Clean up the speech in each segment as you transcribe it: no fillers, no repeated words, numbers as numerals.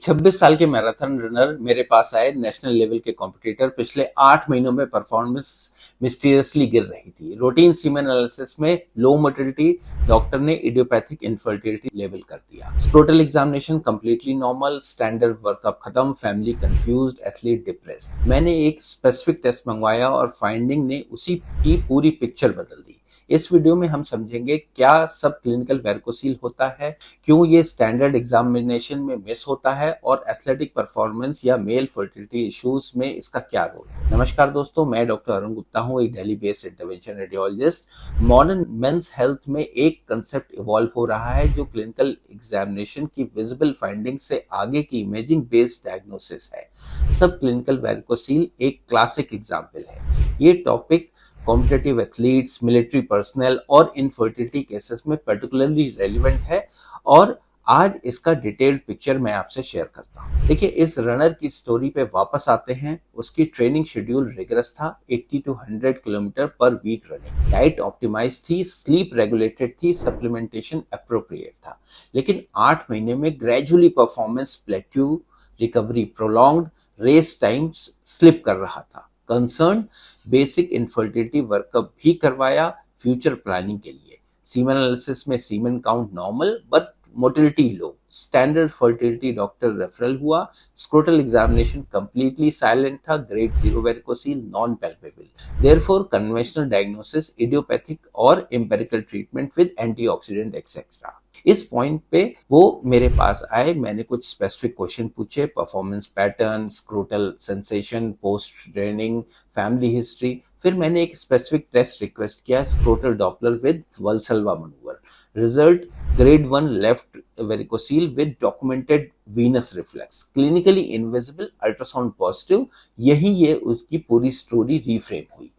26 साल के marathon runner मेरे पास आए। नेशनल लेवल के कॉम्पिटिटर पिछले 8 महीनों में परफॉर्मेंस मिस्टीरियसली गिर रही थी। रूटीन सीमेन एनालिसिस में लो मोटिलिटी, डॉक्टर ने इडियोपैथिक इनफर्टिलिटी लेबल कर दिया। Scrotal examination completely normal, standard workup खत्म, फैमिली कंफ्यूज्ड, एथलीट डिप्रेस्ड। मैंने एक स्पेसिफिक टेस्ट मंगवाया और फाइंडिंग ने उसी की पूरी पिक्चर बदल दी। इस वीडियो में हम समझेंगे क्या सब क्लिनिकल वेरिकोसील होता है, क्यों ये स्टैंडर्ड एग्जामिनेशन में मिस होता है और एथलेटिक परफॉर्मेंस या मेल फर्टिलिटी इश्यूज में इसका क्या रोल है। नमस्कार दोस्तों, मैं डॉक्टर अरुण गुप्ता हूँ, एक Delhi based intervention radiologist. Modern men's health में एक कंसेप्ट इवॉल्व हो रहा है जो क्लिनिकल एग्जामिनेशन की विजिबल फाइंडिंग से आगे की इमेजिंग बेस्ड डायग्नोसिस है। सब क्लिनिकल वेरिकोसील एक क्लासिक एग्जाम्पल है। ये topic competitive athletes, military personnel और इनफर्टिलिटी केसेस में पर्टिकुलरली रेलिवेंट है और आज इसका डिटेल्ड पिक्चर मैं आपसे शेयर करता हूँ। देखिए, इस रनर की स्टोरी पे वापस आते हैं। उसकी ट्रेनिंग शेड्यूल रिगरस था, 80 to 100 kilometre per week running, diet optimise थी, स्लीप रेगुलेटेड थी, सप्लीमेंटेशन अप्रोप्रिएट था। लेकिन 8 महीने में gradually performance plateau, recovery prolonged, race times slip कर रहा था। कंसर्न बेसिक इनफर्टिलिटी वर्कअप भी करवाया फ्यूचर प्लानिंग के लिए। सीमेन एनालिसिस में semen count normal but motility low, standard fertility doctor referral हुआ। स्क्रोटल एग्जामिनेशन कंप्लीटली साइलेंट था, grade 0 varicocele, non palpable. Therefore conventional diagnosis, idiopathic और empirical treatment with antioxidant etcetera. इस point पे वो मेरे पास आए। मैंने कुछ स्पेसिफिक क्वेश्चन पूछे, performance pattern, scrotal sensation, post training, family history. फिर मैंने एक स्पेसिफिक टेस्ट रिक्वेस्ट किया, scrotal Doppler with Valsalva manoeuvre. Result grade 1 left varicocele with documented Venus reflex, clinically invisible, ultrasound positive. यही ये उसकी पूरी स्टोरी रिफ्रेम हुई।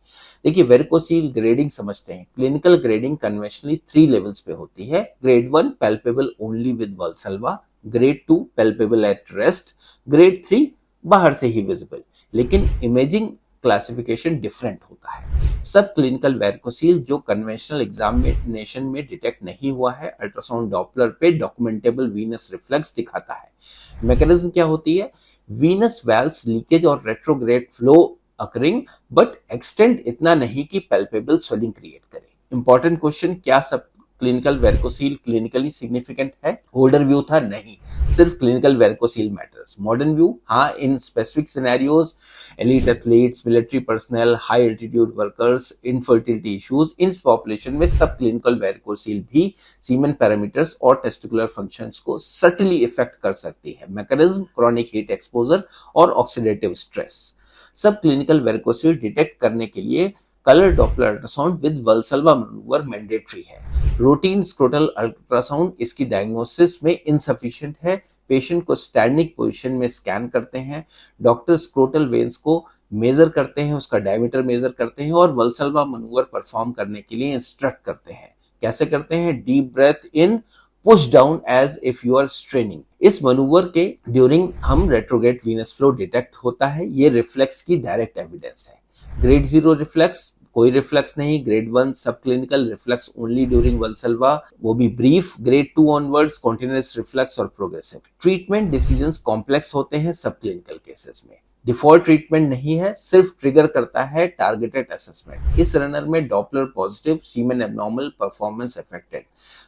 देखिए, वेरिकोसील ग्रेडिंग समझते हैं। क्लिनिकल ग्रेडिंग कन्वेंशनली 3 लेवल्स पे होती है। Grade 1 palpable only with Valsalva, grade 2 palpable at rest, grade 3 बाहर से ही विजिबल। लेकिन इमेजिंग क्लासिफिकेशन डिफरेंट होता है। सब क्लिनिकल वेरिकोसील जो कन्वेंशनल एग्जामिनेशन में डिटेक्ट नहीं हुआ है, अल्ट्रासाउंड डॉपलर पे डॉक्यूमेंटेबल वीनस रिफ्लेक्स दिखाता है। मैकेनिज्म क्या होती है? वीनस वाल्व्स लीकेज और retrograde flow occurring, but extent इतना नहीं कि पैल्पेबल स्वेलिंग क्रिएट करे। इंपॉर्टेंट क्वेश्चन, क्या sub clinical varicocele clinically significant है? ओल्डर व्यू था, नहीं, सिर्फ clinical varicocele matters. Modern view, हाँ, in specific scenarios, elite athletes, military personnel, high altitude workers, infertility issues, in population में sub clinical varicocele भी semen parameters और testicular functions को subtly effect कर सकती है। मैकेनिज्म, क्रॉनिक हीट एक्सपोजर और oxidative stress. Sub clinical varicocele detect करने के लिए colour Doppler ultrasound with Valsalva manoeuvre mandatory है। रूटीन स्क्रोटल अल्ट्रासाउंड इसकी डायग्नोसिस में इनसफिशिएंट है। पेशेंट को स्टैंडिंग पोजीशन में स्कैन करते हैं, डॉक्टर स्क्रोटल वेन्स को मेजर करते हैं, उसका डायमीटर मेजर करते हैं और वल्सल्वा मैनूवर परफॉर्म करने के लिए इंस्ट्रक्ट करते हैं। कैसे करते हैं? Deep breath in, push down as if you are straining. इस मैनूवर के ड्यूरिंग हम रेट्रोग्रेड वीनस फ्लो डिटेक्ट होता है। ये रिफ्लेक्स की डायरेक्ट एविडेंस है। ग्रेड 0 रिफ्लेक्स, कोई रिफ्लेक्स नहीं। Grade 1 subclinical reflux only during Valsalva, वो भी brief. Grade 2 onwards continuous reflux और प्रोग्रेसिव। ट्रीटमेंट डिसीजंस कॉम्प्लेक्स होते हैं सब क्लिनिकल केसेस में। डिफॉल्ट ट्रीटमेंट नहीं है, सिर्फ ट्रिगर करता है टारगेटेड असेसमेंट। इस रनर में Doppler positive, semen abnormal, performance affected.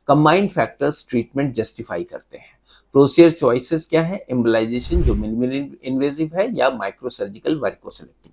Combined factors treatment justify करते हैं। प्रोसीजर चॉइसेस क्या है? एम्बोलाइजेशन जो मिनिमली इन्वेजिव है या माइक्रोसर्जिकल वेरिकोसिलेक्टमी।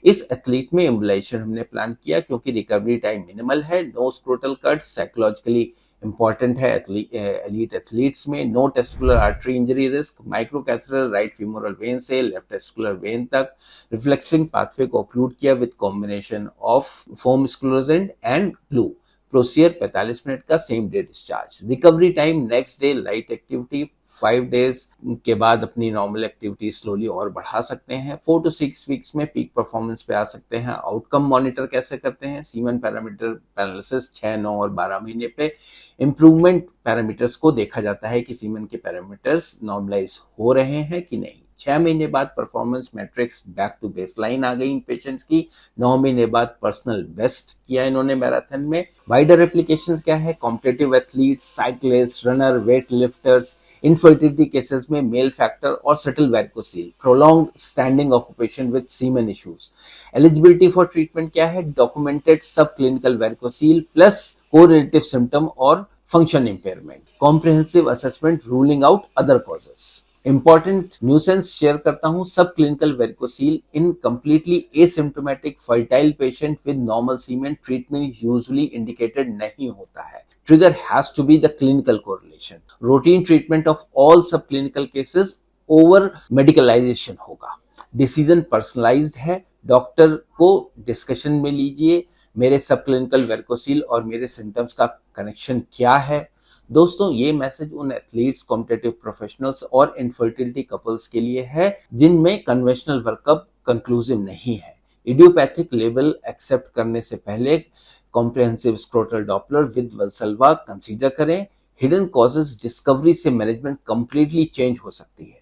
इस एथलीट में एम्बोलाइजेशन हमने प्लान किया क्योंकि रिकवरी टाइम मिनिमल है। No scrotal cut, psychologically important है एलीट एथलीट्स में। No testicular artery injury risk, micro catheter right femoral vein से लेफ्ट टेस्टिकुलर वेन तक। रिफ्लेक्सिंग पाथवे को ऑक्लूड किया with combination of foam sclerosant and glue. Procedure 45 minute का, same day discharge. Recovery time next day light activity, 5 days के बाद अपनी normal activity slowly और बढ़ा सकते हैं। 4 to 6 वीक्स में पीक परफॉर्मेंस पे आ सकते हैं। आउटकम मॉनिटर कैसे करते हैं? सीमेन पैरामीटर एनालिसिस 6, 9 और 12 महीने पे इंप्रूवमेंट पैरामीटर्स को देखा जाता है कि सीमेन के पैरामीटर्स नॉर्मलाइज हो रहे हैं कि नहीं। 6 महीने बाद performance metrics back to baseline आ गई इन पेशेंट्स की। 9 महीने बाद पर्सनल बेस्ट किया इन्होंने मैराथन में। वाइडर एप्लीकेशंस क्या है? Competitive athletes, cyclist, runner, weight lifters, infertility cases में मेल फैक्टर और subtle varicocele, prolonged standing occupation with semen issues. Eligibility for treatment क्या है? Documented sub clinical varicocele plus correlative symptom और function impairment. Comprehensive assessment ruling out other causes. Important nuances share करता हूं, sub clinical varicocele in completely asymptomatic fertile patient with normal semen treatment usually indicated नहीं होता है। Trigger has to be the clinical correlation. Routine treatment of all subclinical cases over medicalization होगा। Decision personalised है, doctor को discussion में लीजिए मेरे सब क्लिनिकल वेरिकोसील और मेरे सिम्टम्स का कनेक्शन क्या है। दोस्तों, ये मैसेज उन एथलीट्स, कॉम्पिटिटिव प्रोफेशनल्स और इनफर्टिलिटी कपल्स के लिए है जिनमें कन्वेंशनल वर्कअप कंक्लूसिव नहीं है। इडियोपैथिक लेवल एक्सेप्ट करने से पहले comprehensive scrotal Doppler with Valsalva consider करें। हिडन कॉजेज डिस्कवरी से मैनेजमेंट कंप्लीटली चेंज हो सकती है।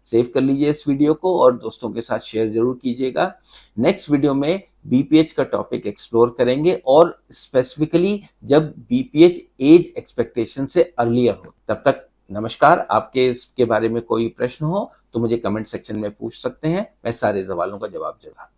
सेव कर लीजिए इस वीडियो को और दोस्तों के साथ शेयर जरूर कीजिएगा। नेक्स्ट वीडियो में बीपीएच का टॉपिक एक्सप्लोर करेंगे और स्पेसिफिकली जब बीपीएच एज एक्सपेक्टेशन से अर्लियर हो। तब तक नमस्कार। आपके इसके बारे में कोई प्रश्न हो तो मुझे कमेंट सेक्शन में पूछ सकते हैं, मैं सारे सवालों का जवाब दूंगा।